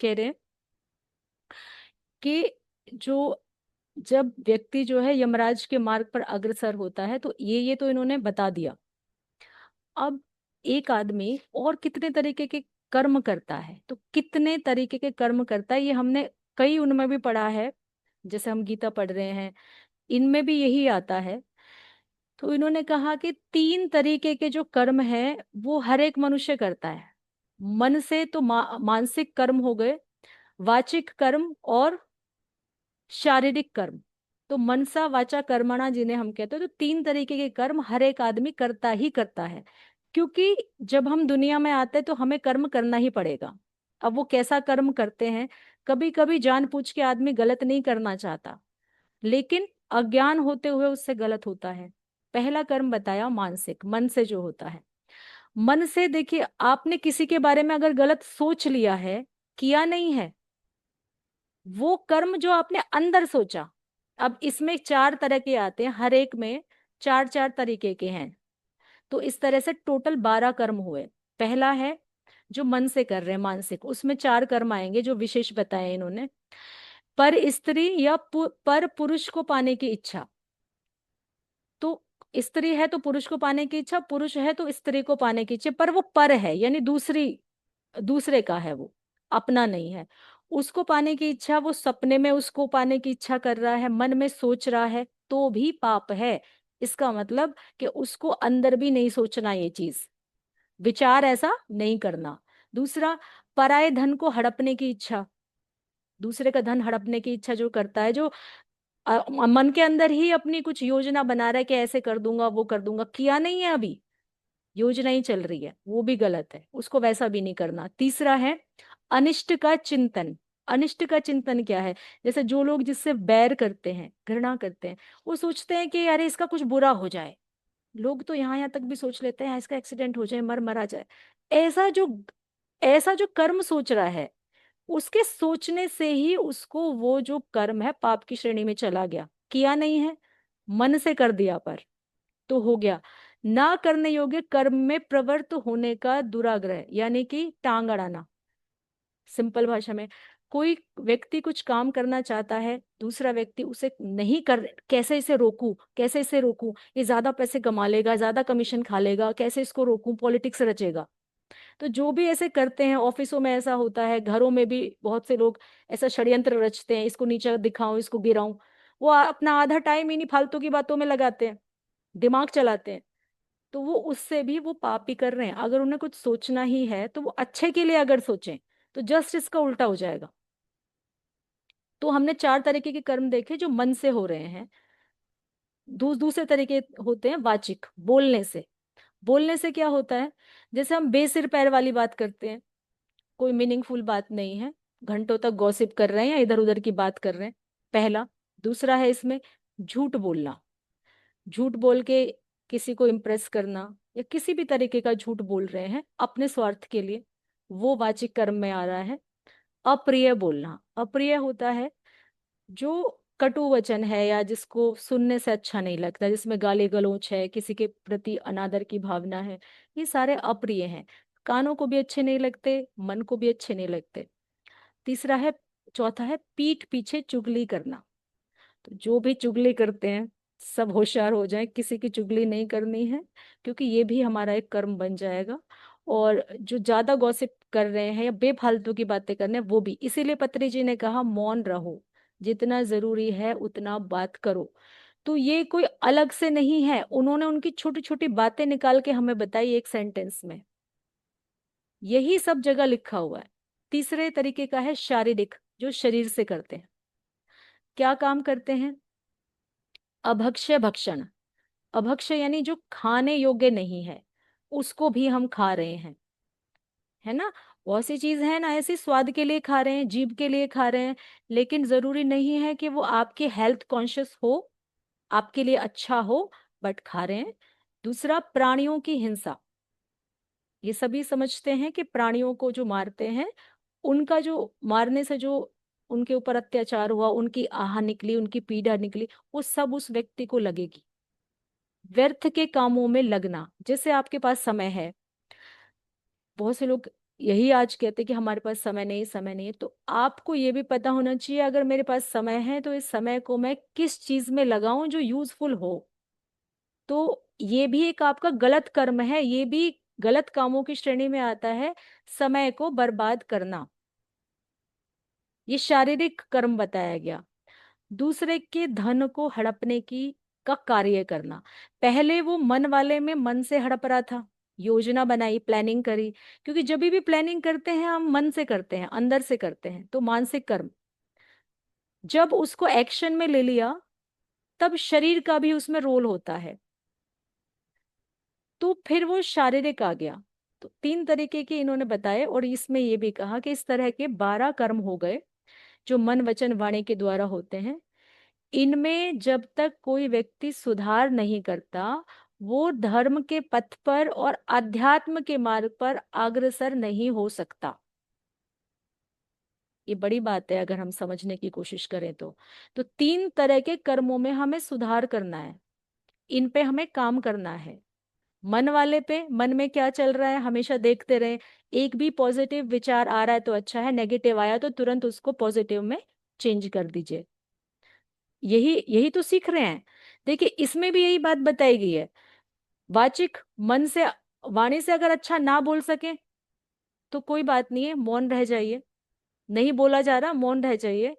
कह रहे हैं कि जो जब व्यक्ति जो है यमराज के मार्ग पर अग्रसर होता है, तो ये तो इन्होंने बता दिया। अब एक आदमी और कितने तरीके के कर्म करता है, तो कितने तरीके के कर्म करता है ये हमने कई उनमें भी पढ़ा है। जैसे हम गीता पढ़ रहे हैं, इनमें भी यही आता है। तो इन्होंने कहा कि 3 तरीके के जो कर्म है वो हर एक मनुष्य करता है। मन से तो मानसिक कर्म हो गए, वाचिक कर्म और शारीरिक कर्म। तो मनसा वाचा कर्मणा जिन्हें हम कहते हैं, तो 3 तरीके के कर्म हर एक आदमी करता ही करता है। क्योंकि जब हम दुनिया में आते हैं तो हमें कर्म करना ही पड़ेगा। अब वो कैसा कर्म करते हैं, कभी कभी जानबूझ के आदमी गलत नहीं करना चाहता, लेकिन अज्ञान होते हुए उससे गलत होता है। पहला कर्म बताया मानसिक, मन से जो होता है। मन से देखिए, आपने किसी के बारे में अगर गलत सोच लिया है, किया नहीं है, वो कर्म जो आपने अंदर सोचा। अब इसमें 4 तरह के आते हैं, हर एक में 4 4 तरीके के हैं। तो इस तरह से टोटल 12 कर्म हुए। पहला है जो मन से कर रहे हैं मानसिक, उसमें 4 कर्म आएंगे जो विशेष बताए इन्होंने। पर स्त्री या पर पुरुष को पाने की इच्छा। तो स्त्री है तो पुरुष को पाने की इच्छा, पुरुष है तो स्त्री को पाने की इच्छा, पर वो पर है यानी दूसरे का है, वो अपना नहीं है। उसको पाने की इच्छा, वो सपने में उसको पाने की इच्छा कर रहा है, मन में सोच रहा है, तो भी पाप है। इसका मतलब कि उसको अंदर भी नहीं सोचना ये चीज, विचार ऐसा नहीं करना। दूसरा, पराये धन को हड़पने की इच्छा। दूसरे का धन हड़पने की इच्छा जो करता है, जो मन के अंदर ही अपनी कुछ योजना बना रहा है कि ऐसे कर दूंगा वो कर दूंगा, किया नहीं है अभी, योजना ही चल रही है, वो भी गलत है, उसको वैसा भी नहीं करना। तीसरा है अनिष्ट का चिंतन। अनिष्ट का चिंतन क्या है? जैसे जो लोग जिससे बैर करते हैं, घृणा करते हैं, वो सोचते हैं कि अरे इसका कुछ बुरा हो जाए। लोग तो यहाँ यहाँ तक भी सोच लेते हैं, "हाँ, इसका एक्सीडेंट हो जाए, मर मरा जाए।" ऐसा जो ऐसा जो कर्म सोच रहा है, उसके सोचने से ही उसको वो जो कर्म है पाप की श्रेणी में चला गया। किया नहीं है, मन से कर दिया पर, तो हो गया। ना करने योग्य कर्म में प्रवृत्त होने का दुराग्रह, यानी कि टांग अड़ाना। सिंपल भाषा में, कोई व्यक्ति कुछ काम करना चाहता है, दूसरा व्यक्ति उसे नहीं कर, कैसे इसे रोकूं, कैसे इसे रोकूं, ये ज्यादा पैसे कमा लेगा, ज्यादा कमीशन खा लेगा, कैसे इसको रोकूं, पॉलिटिक्स रचेगा। तो जो भी ऐसे करते हैं, ऑफिसों में ऐसा होता है, घरों में भी बहुत से लोग ऐसा षड्यंत्र रचते हैं, इसको नीचा दिखाऊं, इसको गिराऊं। वो अपना आधा टाइम इन्हीं फालतू की बातों में लगाते हैं, दिमाग चलाते हैं। तो वो उससे भी वो पाप ही कर रहे हैं। अगर उन्हें कुछ सोचना ही है तो वो अच्छे के लिए अगर सोचें, तो जस्ट इसका उल्टा हो जाएगा। तो हमने 4 तरीके के कर्म देखे जो मन से हो रहे हैं। दूसरे तरीके होते हैं वाचिक, बोलने से। बोलने से क्या होता है? जैसे हम बेसिर पैर वाली बात करते हैं, कोई मीनिंगफुल बात नहीं है, घंटों तक गॉसिप कर रहे हैं या इधर उधर की बात कर रहे हैं, पहला। दूसरा है इसमें झूठ बोलना। झूठ बोल के किसी को इम्प्रेस करना, या किसी भी तरीके का झूठ बोल रहे हैं अपने स्वार्थ के लिए, वो वाचिक कर्म में आ रहा है। अप्रिय बोलना, अप्रिय होता है जो कटु वचन है या जिसको सुनने से अच्छा नहीं लगता, जिसमें गाली गलौज है, किसी के प्रति अनादर की भावना है, ये सारे अप्रिय हैं। कानों को भी अच्छे नहीं लगते, मन को भी अच्छे नहीं लगते। तीसरा है, चौथा है पीठ पीछे चुगली करना। तो जो भी चुगली करते हैं, सब होशियार हो जाएं, किसी की चुगली नहीं करनी है, क्योंकि ये भी हमारा एक कर्म बन जाएगा। और जो ज्यादा गॉसिप कर रहे हैं या बेफालतू की बातें कर रहे हैं, वो भी। इसीलिए पत्री जी ने कहा मौन रहो, जितना जरूरी है उतना बात करो। तो ये कोई अलग से नहीं है, उन्होंने उनकी छोटी छोटी बातें निकाल के हमें बताई एक सेंटेंस में, यही सब जगह लिखा हुआ है। तीसरे तरीके का है शारीरिक, जो शरीर से करते हैं। क्या काम करते हैं? अभक्ष्य भक्षण। अभक्ष्य यानी जो खाने योग्य नहीं है, उसको भी हम खा रहे हैं, है ना। बहुत सी चीज है ना, ऐसी स्वाद के लिए खा रहे हैं, जीभ के लिए खा रहे हैं, लेकिन जरूरी नहीं है कि वो आपके हेल्थ कॉन्शियस हो, आपके लिए अच्छा हो, बट खा रहे हैं। दूसरा, प्राणियों की हिंसा। ये सभी समझते हैं कि प्राणियों को जो मारते हैं, उनका जो मारने से जो उनके ऊपर अत्याचार हुआ, उनकी आह निकली, उनकी पीड़ा निकली, वो सब उस व्यक्ति को लगेगी। व्यर्थ के कामों में लगना, जैसे आपके पास समय है, बहुत से लोग यही आज कहते कि हमारे पास समय नहीं, समय नहीं है। तो आपको ये भी पता होना चाहिए अगर मेरे पास समय है तो इस समय को मैं किस चीज में लगाऊं जो यूजफुल हो। तो ये भी एक आपका गलत कर्म है, ये भी गलत कामों की श्रेणी में आता है, समय को बर्बाद करना। ये शारीरिक कर्म बताया गया। दूसरे के धन को हड़पने की का कार्य करना। पहले वो मन वाले में मन से हड़प रहा था, योजना बनाई, प्लानिंग करी। क्योंकि जब भी प्लानिंग करते हैं हम मन से करते हैं, अंदर से करते हैं, तो मानसिक कर्म। जब उसको एक्शन में ले लिया तब शरीर का भी उसमें रोल होता है, तो फिर वो शारीरिक आ गया। तो तीन तरीके के इन्होंने बताए, और इसमें ये भी कहा कि इस तरह के 12 कर्म हो गए जो मन वचन वाणी के द्वारा होते हैं। इनमें जब तक कोई व्यक्ति सुधार नहीं करता, वो धर्म के पथ पर और अध्यात्म के मार्ग पर अग्रसर नहीं हो सकता। ये बड़ी बात है अगर हम समझने की कोशिश करें तो तीन तरह के कर्मों में हमें सुधार करना है, इन पे हमें काम करना है। मन वाले पे, मन में क्या चल रहा है हमेशा देखते रहे। एक भी पॉजिटिव विचार आ रहा है तो अच्छा है, नेगेटिव आया तो तुरंत उसको पॉजिटिव में चेंज कर दीजिए। यही यही तो सीख रहे हैं। देखिए इसमें भी यही बात बताई गई है। वाचिक मन से, वाणी से अगर अच्छा ना बोल सके तो कोई बात नहीं है, मौन रह जाइए। नहीं बोला जा रहा, मौन रह जाइए।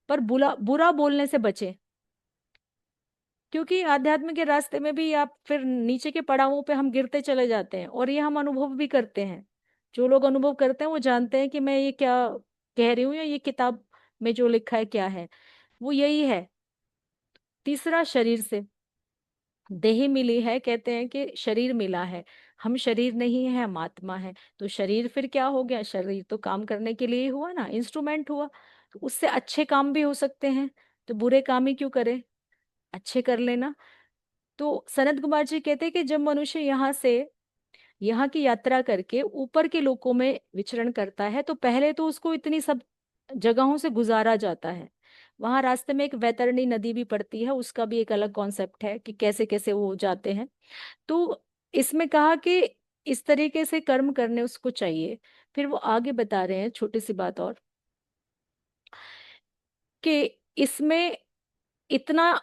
पर बुरा बुरा बोलने से बचे, क्योंकि आध्यात्म के रास्ते में भी आप फिर नीचे के पड़ावों पे हम गिरते चले जाते हैं, और ये हम अनुभव भी करते हैं। जो लोग अनुभव करते हैं वो जानते हैं कि मैं ये क्या कह रही हूँ, या ये किताब में जो लिखा है क्या है, वो यही है। तीसरा, शरीर से। देह मिली है, कहते हैं कि शरीर मिला है। हम शरीर नहीं है, हम आत्मा है। तो शरीर फिर क्या हो गया? शरीर तो काम करने के लिए ही हुआ ना, इंस्ट्रूमेंट हुआ। तो उससे अच्छे काम भी हो सकते हैं, तो बुरे काम ही क्यों करें, अच्छे कर लेना। तो सनत कुमार जी कहते हैं कि जब मनुष्य यहाँ की यात्रा करके ऊपर के लोकों में विचरण करता है, तो पहले तो उसको इतनी सब जगहों से गुजारा जाता है। वहां रास्ते में एक वैतरणी नदी भी पड़ती है, उसका भी एक अलग कॉन्सेप्ट है कि कैसे कैसे वो जाते हैं। तो इसमें कहा कि इस तरीके से कर्म करने उसको चाहिए। फिर वो आगे बता रहे हैं छोटी सी बात और, कि इसमें इतना,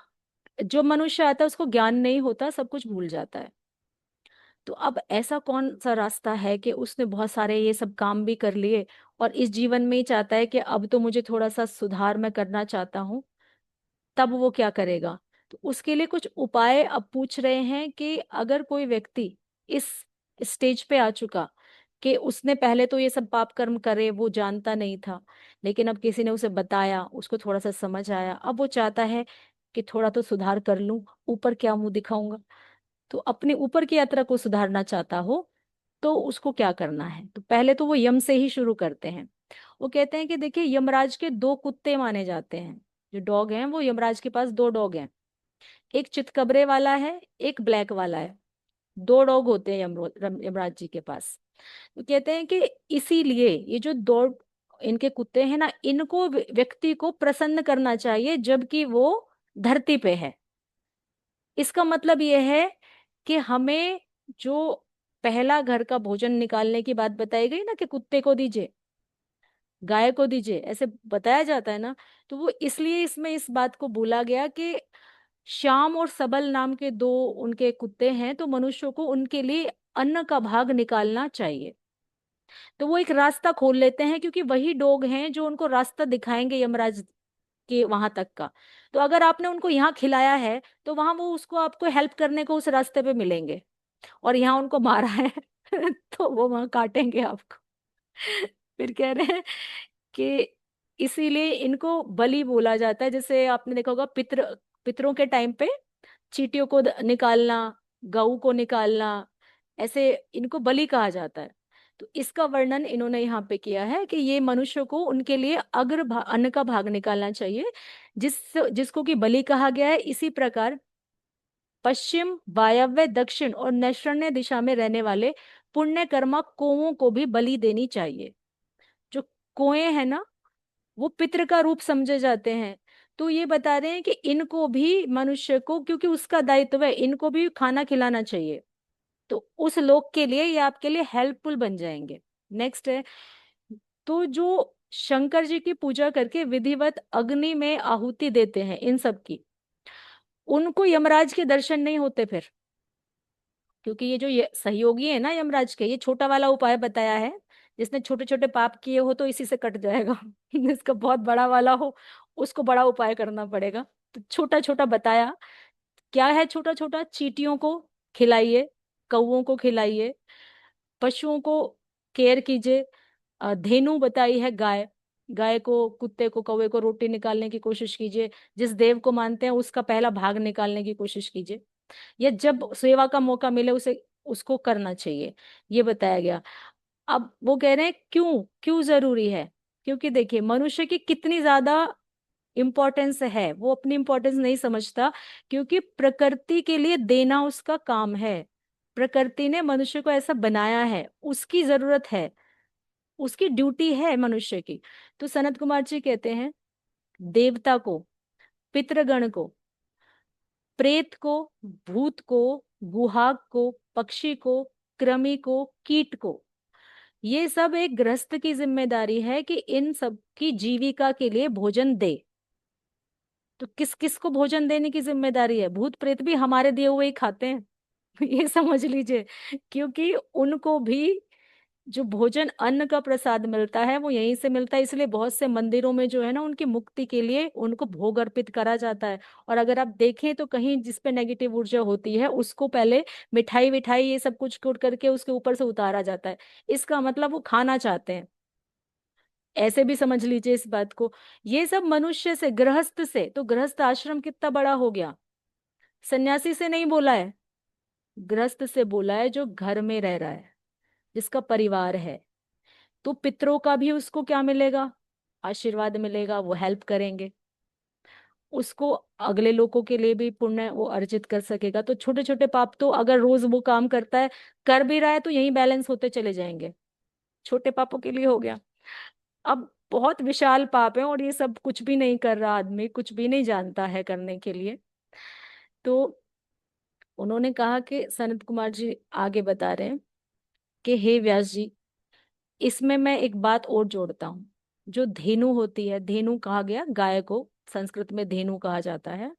जो मनुष्य आता है उसको ज्ञान नहीं होता, सब कुछ भूल जाता है। तो अब ऐसा कौन सा रास्ता है कि उसने बहुत सारे ये सब काम भी कर लिए, और इस जीवन में ही चाहता है कि अब तो मुझे थोड़ा सा सुधार मैं करना चाहता हूँ, तब वो क्या करेगा? तो उसके लिए कुछ उपाय अब पूछ रहे हैं कि अगर कोई व्यक्ति इस स्टेज पे आ चुका कि उसने पहले तो ये सब पाप कर्म करे, वो जानता नहीं था, लेकिन अब किसी ने उसे बताया, उसको थोड़ा सा समझ आया, अब वो चाहता है कि थोड़ा तो सुधार कर लूं, ऊपर क्या मुंह दिखाऊंगा। तो अपने ऊपर की यात्रा को सुधारना चाहता हो तो उसको क्या करना है? तो पहले तो वो यम से ही शुरू करते हैं। वो कहते हैं कि देखिए, यमराज के दो कुत्ते माने जाते हैं, जो डॉग हैं, वो यमराज के पास दो डॉग हैं। एक चितकबरे वाला है, एक ब्लैक वाला है। दो डॉग होते हैं यमराज जी के पास। तो कहते हैं कि इसीलिए ये जो दो इनके कुत्ते हैं ना, इनको व्यक्ति को प्रसन्न करना चाहिए जबकि वो धरती पे है। इसका मतलब ये है कि हमें जो पहला घर का भोजन निकालने की बात बताई गई ना, कि कुत्ते को दीजिए, गाय को दीजिए, ऐसे बताया जाता है ना। तो वो इसलिए इसमें इस बात को बोला गया कि श्याम और सबल नाम के दो उनके कुत्ते हैं, तो मनुष्यों को उनके लिए अन्न का भाग निकालना चाहिए। तो वो एक रास्ता खोल लेते हैं, क्योंकि वही डॉग हैं जो उनको रास्ता दिखाएंगे यमराज के वहां तक का। तो अगर आपने उनको यहाँ खिलाया है तो वहां वो उसको आपको हेल्प करने को उस रास्ते पे मिलेंगे, और यहाँ उनको मारा है तो वो वहां काटेंगे आपको। फिर कह रहे हैं कि इसीलिए इनको बलि बोला जाता है। जैसे आपने देखा होगा पितरों के टाइम पे चींटियों को निकालना, गऊ को निकालना, ऐसे इनको बलि कहा जाता है। तो इसका वर्णन इन्होंने यहाँ पे किया है कि ये मनुष्य को उनके लिए अन्न का भाग निकालना चाहिए, जिसको कि बलि कहा गया है। इसी प्रकार पश्चिम, वायव्य, दक्षिण और नैऋत्य दिशा में रहने वाले पुण्य कर्मा कौओं को भी बलि देनी चाहिए। जो कोए हैं ना, वो पितृ का रूप समझे जाते हैं। तो ये बता रहे हैं कि इनको भी मनुष्य को, क्योंकि उसका दायित्व है, इनको भी खाना खिलाना चाहिए। तो उस लोक के लिए ये आपके लिए हेल्पफुल बन जाएंगे। नेक्स्ट है, तो जो शंकर जी की पूजा करके विधिवत अग्नि में आहुति देते हैं इन सब की, उनको यमराज के दर्शन नहीं होते फिर, क्योंकि ये जो ये सहयोगी है ना यमराज के, ये छोटा वाला उपाय बताया है, जिसने छोटे छोटे पाप किए हो तो इसी से कट जाएगा। जिसका बहुत बड़ा वाला हो उसको बड़ा उपाय करना पड़ेगा। तो छोटा छोटा बताया, क्या है छोटा छोटा, चींटियों को खिलाइए, कौओं को खिलाइए, पशुओं को केयर कीजिए, धेनु बताई है गाय, गाय को, कुत्ते को, कौवे को रोटी निकालने की कोशिश कीजिए, जिस देव को मानते हैं उसका पहला भाग निकालने की कोशिश कीजिए, या जब सेवा का मौका मिले उसे उसको करना चाहिए, ये बताया गया। अब वो कह रहे हैं क्यों क्यों जरूरी है, क्योंकि देखिए मनुष्य की कितनी ज्यादा इम्पोर्टेंस है, वो अपनी इम्पोर्टेंस नहीं समझता, क्योंकि प्रकृति के लिए देना उसका काम है, प्रकृति ने मनुष्य को ऐसा बनाया है, उसकी जरूरत है, उसकी ड्यूटी है मनुष्य की। तो सनत कुमार जी कहते हैं, देवता को, पितृगण को, प्रेत को, भूत को, गुहाग को, पक्षी को, कृमि को, कीट को, ये सब एक गृहस्थ की जिम्मेदारी है कि इन सब की जीविका के लिए भोजन दे। तो किस किस को भोजन देने की जिम्मेदारी है, भूत प्रेत भी हमारे दिए हुए ही खाते हैं। ये समझ लीजिए, क्योंकि उनको भी जो भोजन अन्न का प्रसाद मिलता है वो यहीं से मिलता है, इसलिए बहुत से मंदिरों में जो है ना उनकी मुक्ति के लिए उनको भोग अर्पित करा जाता है। और अगर आप देखें तो कहीं जिसपे नेगेटिव ऊर्जा होती है उसको पहले मिठाई विठाई ये सब कुछ कूट करके उसके ऊपर से उतारा जाता है, इसका मतलब वो खाना चाहते हैं। ऐसे भी समझ लीजिए इस बात को। ये सब मनुष्य से, गृहस्थ से, तो गृहस्थ आश्रम कितना बड़ा हो गया, सन्यासी से नहीं बोला है, गृहस्थ से बोला है, जो घर में रह रहा है, जिसका परिवार है। तो पितरों का भी उसको क्या मिलेगा, आशीर्वाद मिलेगा, वो हेल्प करेंगे उसको, अगले लोगों के लिए भी पुण्य वो अर्जित कर सकेगा। तो छोटे छोटे पाप तो अगर रोज वो काम करता है, कर भी रहा है, तो यही बैलेंस होते चले जाएंगे, छोटे पापों के लिए हो गया। अब बहुत विशाल पाप है और ये सब कुछ भी नहीं कर रहा आदमी, कुछ भी नहीं जानता है करने के लिए। तो उन्होंने कहा कि सनत कुमार जी आगे बता रहे हैं कि हे व्यास जी, इसमें मैं एक बात और जोड़ता हूँ। जो धेनु होती है, धेनु कहा गया गाय को, संस्कृत में धेनु कहा जाता है,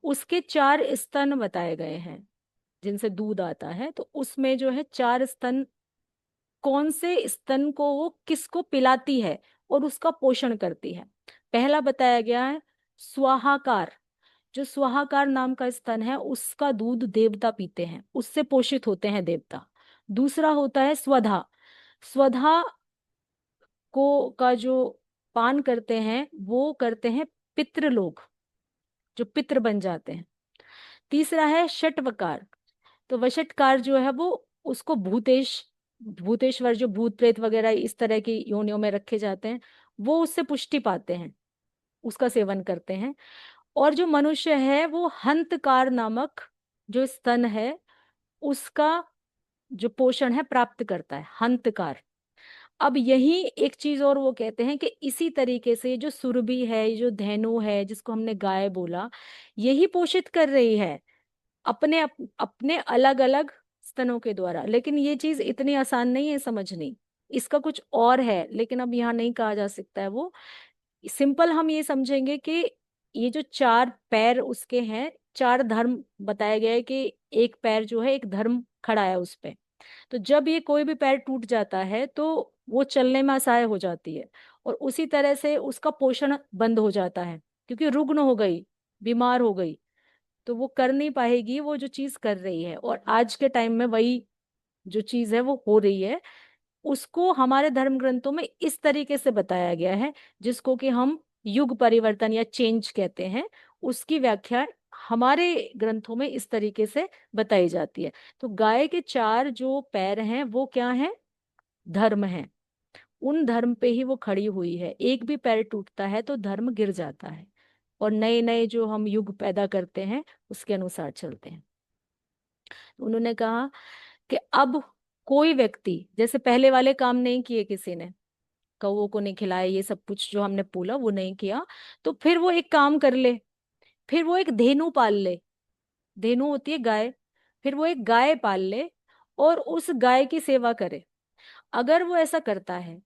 उसके 4 स्तन बताए गए हैं जिनसे दूध आता है। तो उसमें जो है 4 स्तन, कौन से स्तन को वो किसको पिलाती है और उसका पोषण करती है। पहला बताया गया है स्वाहाकार, जो स्वाहाकार नाम का स्तन है उसका दूध देवता पीते हैं, उससे पोषित होते हैं देवता। दूसरा होता है स्वधा, स्वधा को का जो पान करते हैं वो करते हैं पितृ लोग, जो पितृ बन जाते हैं। तीसरा है षटवकार, तो वषटकार जो है वो, उसको भूतेश, भूतेश्वर जो भूत प्रेत वगैरह इस तरह की योनियों में रखे जाते हैं, वो उससे पुष्टि पाते हैं, उसका सेवन करते हैं। और जो मनुष्य है वो हंतकार नामक जो स्तन है उसका जो पोषण है प्राप्त करता है, हंतकार। अब यही एक चीज और वो कहते हैं कि इसी तरीके से जो सुरभि है, ये जो धेनु है जिसको हमने गाय बोला, यही पोषित कर रही है अपने अलग अलग स्तनों के द्वारा। लेकिन ये चीज इतनी आसान नहीं है समझनी, इसका कुछ और है, लेकिन अब यहाँ नहीं कहा जा सकता है वो। सिंपल हम ये समझेंगे कि ये जो 4 पैर उसके हैं, 4 धर्म बताया गया है कि एक पैर जो है एक धर्म खड़ा है उस पे। तो जब ये कोई भी पैर टूट जाता है तो वो चलने में असहाय हो जाती है, और उसी तरह से उसका पोषण बंद हो जाता है, क्योंकि रुग्ण हो गई, बीमार हो गई, तो वो कर नहीं पाएगी वो जो चीज कर रही है। और आज के टाइम में वही जो चीज है वो हो रही है, उसको हमारे धर्म ग्रंथों में इस तरीके से बताया गया है, जिसको कि हम युग परिवर्तन या चेंज कहते हैं, उसकी व्याख्या हमारे ग्रंथों में इस तरीके से बताई जाती है। तो गाय के 4 जो पैर हैं वो क्या हैं, धर्म हैं, उन धर्म पे ही वो खड़ी हुई है, एक भी पैर टूटता है तो धर्म गिर जाता है, और नए नए जो हम युग पैदा करते हैं उसके अनुसार चलते हैं। उन्होंने कहा कि अब कोई व्यक्ति जैसे पहले वाले काम नहीं किए किसी ने, कौओं को नहीं खिलाया, ये सब कुछ जो हमने बोला वो नहीं किया, तो फिर वो एक काम कर ले, फिर वो एक धेनु पाल ले, धेनु होती है गाय, फिर वो एक गाय पाल ले और उस गाय की सेवा करे। अगर वो ऐसा करता है